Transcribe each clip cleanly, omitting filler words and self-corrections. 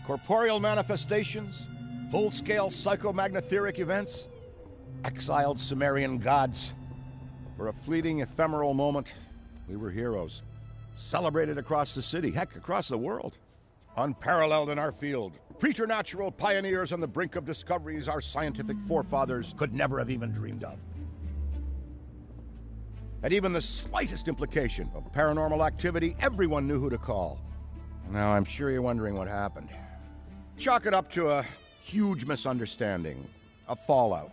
corporeal manifestations, full-scale psychomagnetheric events, exiled Sumerian gods. For a fleeting, ephemeral moment, we were heroes. Celebrated across the city, heck, across the world. Unparalleled in our field. Preternatural pioneers on the brink of discoveries our scientific forefathers could never have even dreamed of. At even the slightest implication of paranormal activity, everyone knew who to call. Now, I'm sure you're wondering what happened. Chalk it up to a huge misunderstanding, a fallout.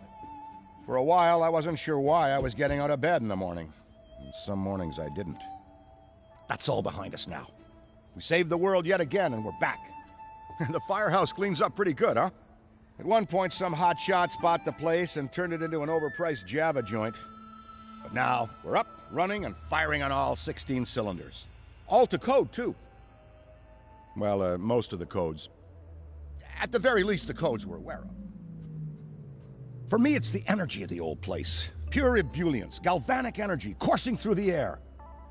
For a while, I wasn't sure why I was getting out of bed in the morning. And some mornings I didn't. That's all behind us now. We saved the world yet again, and we're back. The firehouse cleans up pretty good, huh? At one point, some hotshots bought the place and turned it into an overpriced Java joint. But now, we're up, running, and firing on all 16 cylinders. All to code, too. Well, most of the codes. At the very least, the codes we're aware of. For me, it's the energy of the old place. Pure ebullience, galvanic energy coursing through the air.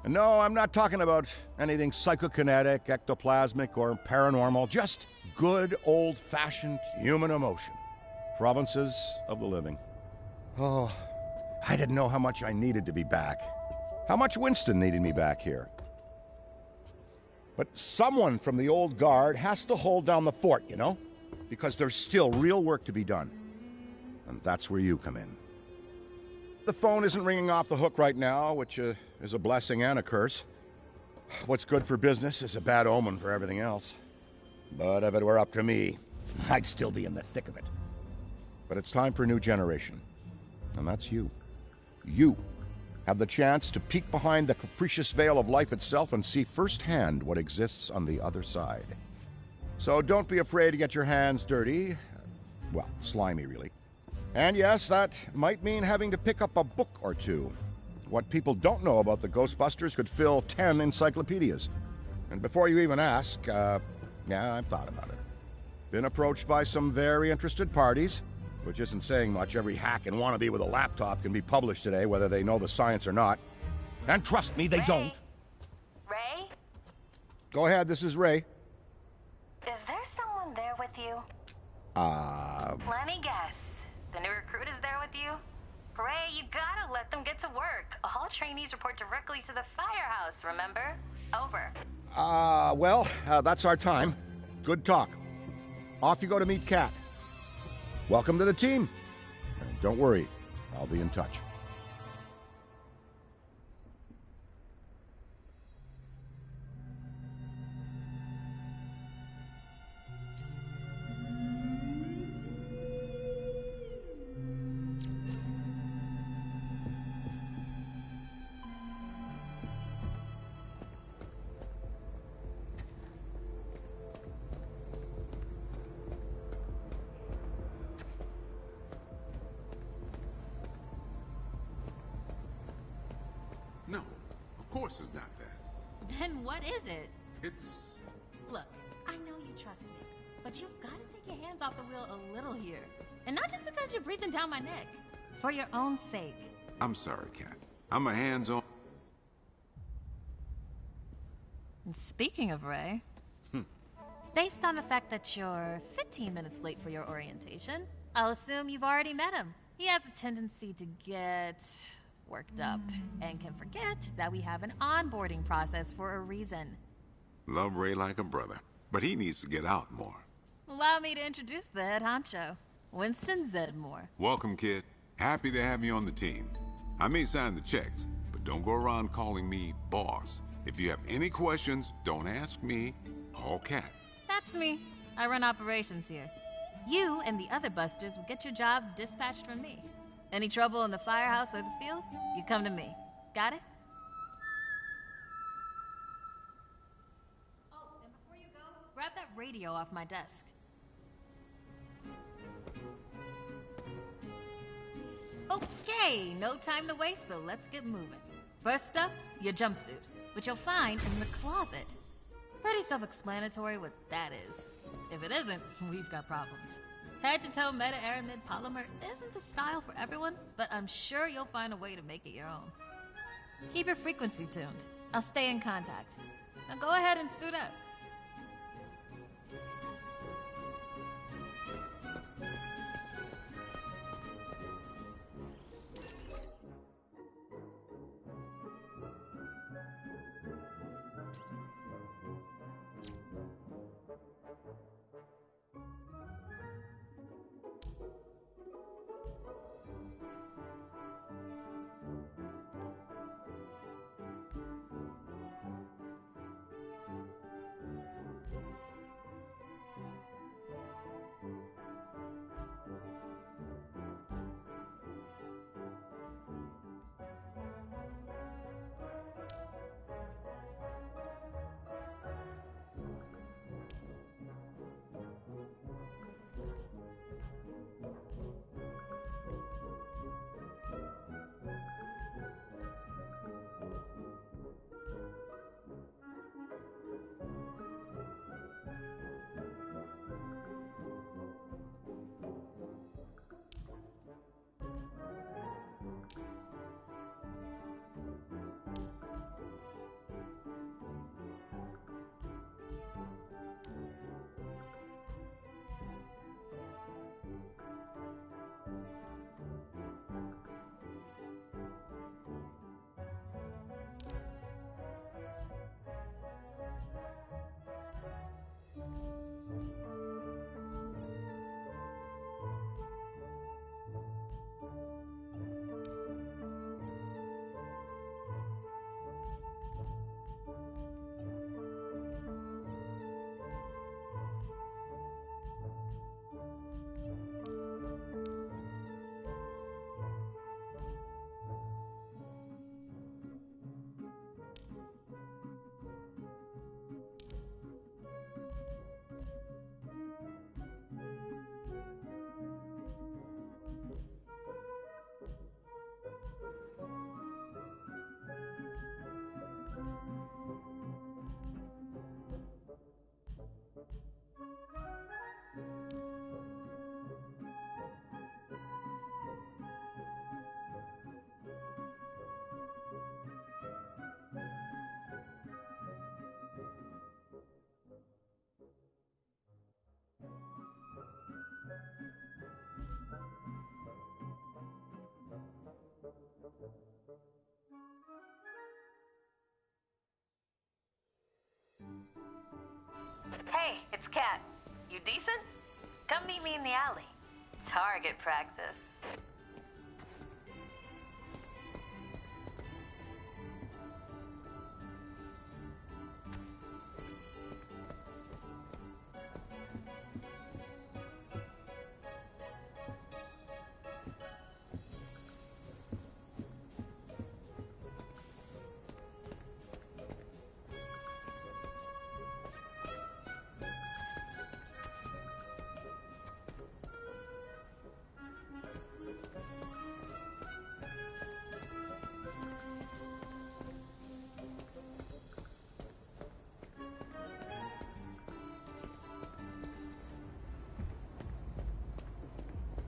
And no, I'm not talking about anything psychokinetic, ectoplasmic, or paranormal. Just good, old-fashioned human emotion. Provinces of the living. Oh, I didn't know how much I needed to be back. How much Winston needed me back here. But someone from the old guard has to hold down the fort, you know? Because there's still real work to be done. And that's where you come in. The phone isn't ringing off the hook right now, which is a blessing and a curse. What's good for business is a bad omen for everything else. But if it were up to me, I'd still be in the thick of it. But it's time for a new generation. And that's you. You have the chance to peek behind the capricious veil of life itself and see firsthand what exists on the other side. So don't be afraid to get your hands dirty. Well, slimy, really. And yes, that might mean having to pick up a book or two. What people don't know about the Ghostbusters could fill 10 encyclopedias. And before you even ask, yeah, I've thought about it. Been approached by some very interested parties, which isn't saying much. Every hack and wannabe with a laptop can be published today, whether they know the science or not. And trust me, they don't. Ray? Go ahead, this is Ray. Is there someone there with you? Let me guess. The new recruit is there with you? Ray, you gotta let them get to work. All trainees report directly to the firehouse, remember? Over. Well, that's our time. Good talk. Off you go to meet Kat. Welcome to the team. And don't worry, I'll be in touch. No, of course it's not that. Then what is it? It's... Look, I know you trust me, but you've got to take your hands off the wheel a little here. And not just because you're breathing down my neck. For your own sake. I'm sorry, Kat. I'm a hands-on... And speaking of Ray, based on the fact that you're 15 minutes late for your orientation, I'll assume you've already met him. He has a tendency to get worked up and can forget that we have an onboarding process for a reason. Love Ray like a brother, but he needs to get out more. Allow me to introduce the head honcho, Winston Zedmore. Welcome, kid. Happy to have you on the team. I may sign the checks, but don't go around calling me boss. If you have any questions, don't ask me, call Kat. That's me. I run operations here. You and the other busters will get your jobs dispatched from me. Any trouble in the firehouse or the field, you come to me. Got it? Oh, and before you go, grab that radio off my desk. Okay, no time to waste, so let's get moving. First up, your jumpsuit, which you'll find in the closet. Pretty self-explanatory what that is. If it isn't, we've got problems. Head-to-toe meta-aramid polymer isn't the style for everyone, but I'm sure you'll find a way to make it your own. Keep your frequency tuned. I'll stay in contact. Now go ahead and suit up. Hey, it's Kat. You decent? Come meet me in the alley. Target practice.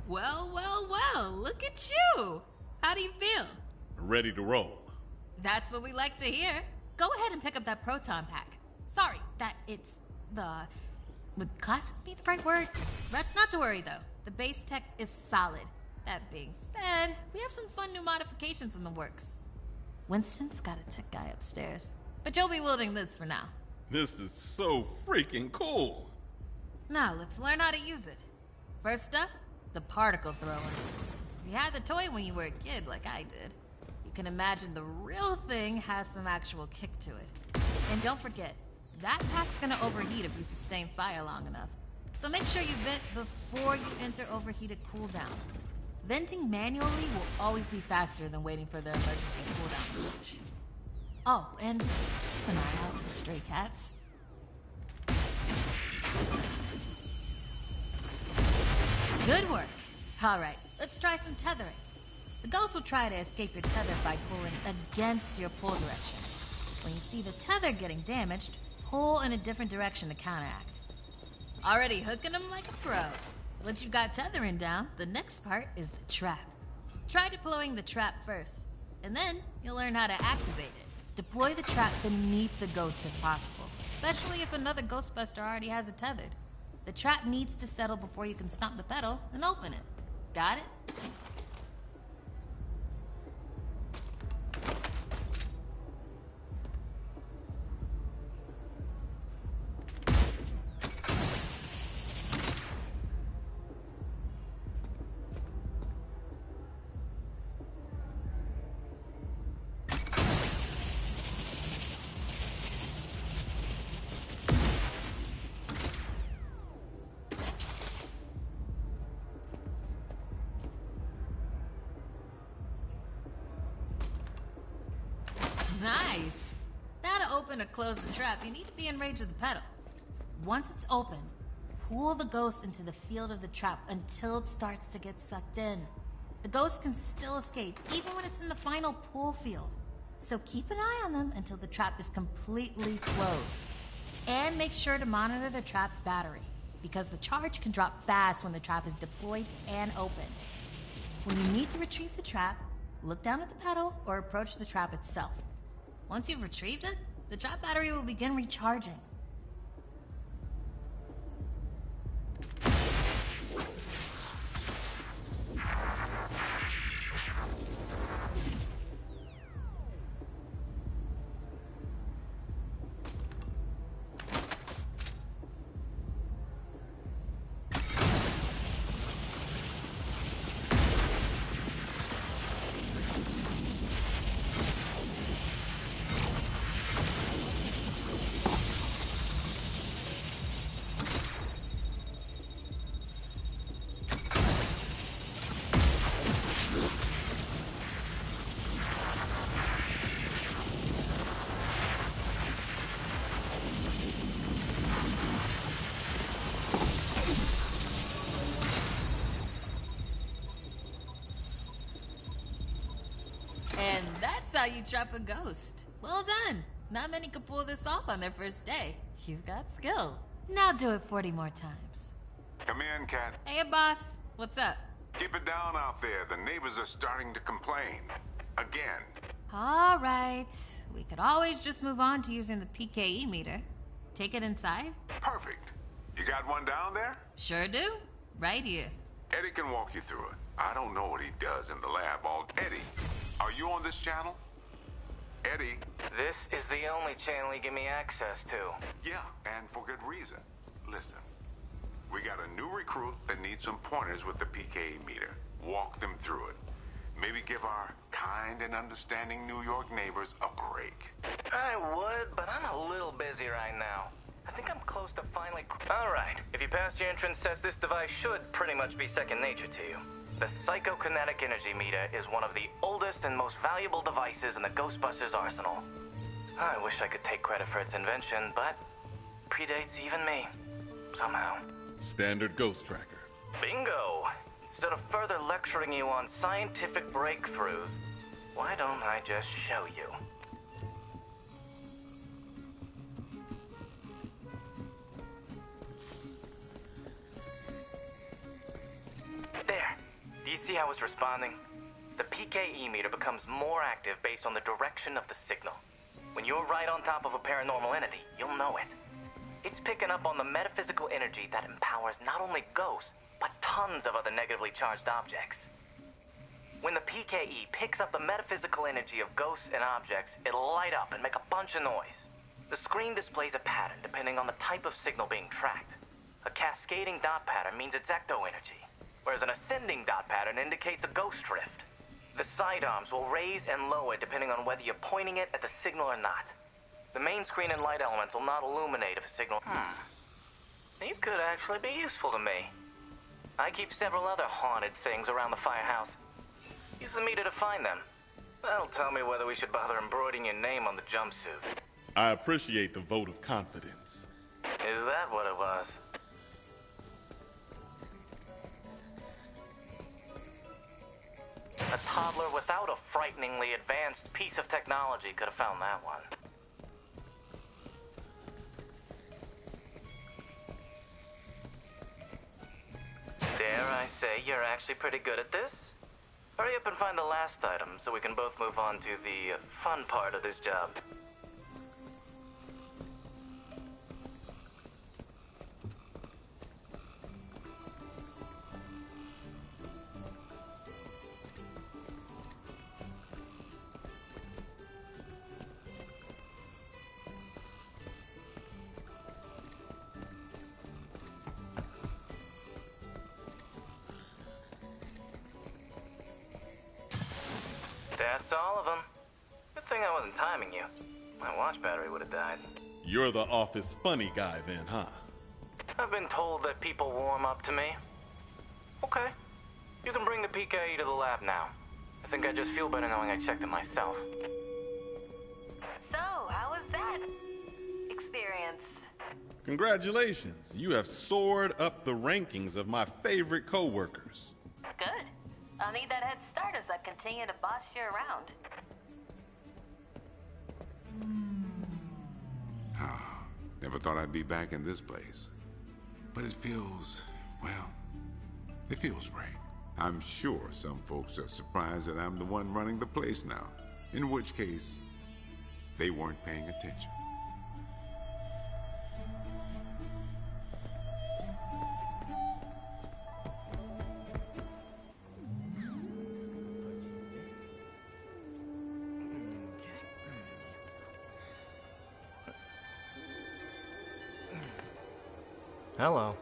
Well, well, well, look at you! How do you feel? Ready to roll. That's what we like to hear. Go ahead and pick up that proton pack. Sorry, would classic be the right word? But not to worry though, the base tech is solid. That being said, we have some fun new modifications in the works. Winston's got a tech guy upstairs, but you'll be wielding this for now. This is so freaking cool. Now, let's learn how to use it. First up, the particle thrower. If you had the toy when you were a kid, like I did, you can imagine the real thing has some actual kick to it. And don't forget, that pack's gonna overheat if you sustain fire long enough. So make sure you vent before you enter overheated cooldown. Venting manually will always be faster than waiting for the emergency cooldown switch. Oh, and keep an eye out for stray cats. Good work. All right, let's try some tethering. The ghost will try to escape your tether by pulling against your pull direction. When you see the tether getting damaged, pull in a different direction to counteract. Already hooking them like a pro. Once you've got tethering down, the next part is the trap. Try deploying the trap first, and then you'll learn how to activate it. Deploy the trap beneath the ghost if possible, especially if another Ghostbuster already has it tethered. The trap needs to settle before you can stomp the pedal and open it. Got it? Nice! Now to open or close the trap, you need to be in range of the pedal. Once it's open, pull the ghost into the field of the trap until it starts to get sucked in. The ghost can still escape, even when it's in the final pull field. So keep an eye on them until the trap is completely closed. And make sure to monitor the trap's battery, because the charge can drop fast when the trap is deployed and open. When you need to retrieve the trap, look down at the pedal or approach the trap itself. Once you've retrieved it, the trap battery will begin recharging. And that's how you trap a ghost. Well done. Not many could pull this off on their first day. You've got skill. Now do it 40 more times. Come in, Kat. Hey, boss. What's up? Keep it down out there. The neighbors are starting to complain. Again. All right. We could always just move on to using the PKE meter. Take it inside? Perfect. You got one down there? Sure do. Right here. Eddie can walk you through it. I don't know what he does in the lab all... Eddie, are you on this channel? Eddie. This is the only channel you give me access to. Yeah, and for good reason. Listen, we got a new recruit that needs some pointers with the PKE meter. Walk them through it. Maybe give our kind and understanding New York neighbors a break. I would, but I'm a little busy right now. I think I'm close to finally... Alright, if you pass your entrance test, this device should pretty much be second nature to you. The psychokinetic energy meter is one of the oldest and most valuable devices in the Ghostbusters arsenal. I wish I could take credit for its invention, but predates even me. Somehow. Standard ghost tracker. Bingo! Instead of further lecturing you on scientific breakthroughs, why don't I just show you? There. Do you see how it's responding? The PKE meter becomes more active based on the direction of the signal. When you're right on top of a paranormal entity, you'll know it. It's picking up on the metaphysical energy that empowers not only ghosts, but tons of other negatively charged objects. When the PKE picks up the metaphysical energy of ghosts and objects, it'll light up and make a bunch of noise. The screen displays a pattern depending on the type of signal being tracked. A cascading dot pattern means it's ecto energy, whereas an ascending dot pattern indicates a ghost drift. The sidearms will raise and lower depending on whether you're pointing it at the signal or not. The main screen and light elements will not illuminate if a signal... You could actually be useful to me. I keep several other haunted things around the firehouse. Use the meter to find them. That'll tell me whether we should bother embroidering your name on the jumpsuit. I appreciate the vote of confidence. Is that what it was? A toddler without a frighteningly advanced piece of technology could have found that one. Dare I say you're actually pretty good at this? Hurry up and find the last item so we can both move on to the fun part of this job. That's all of them. Good thing I wasn't timing you. My watch battery would have died. You're the office funny guy then, huh? I've been told that people warm up to me. Okay. You can bring the PKE to the lab now. I think I just feel better knowing I checked it myself. So, how was that experience? Congratulations. You have soared up the rankings of my favorite coworkers. Good. I'll need that head start as I continue to boss you around. Never thought I'd be back in this place. But it feels, well, it feels right. I'm sure some folks are surprised that I'm the one running the place now. In which case, they weren't paying attention. Hello.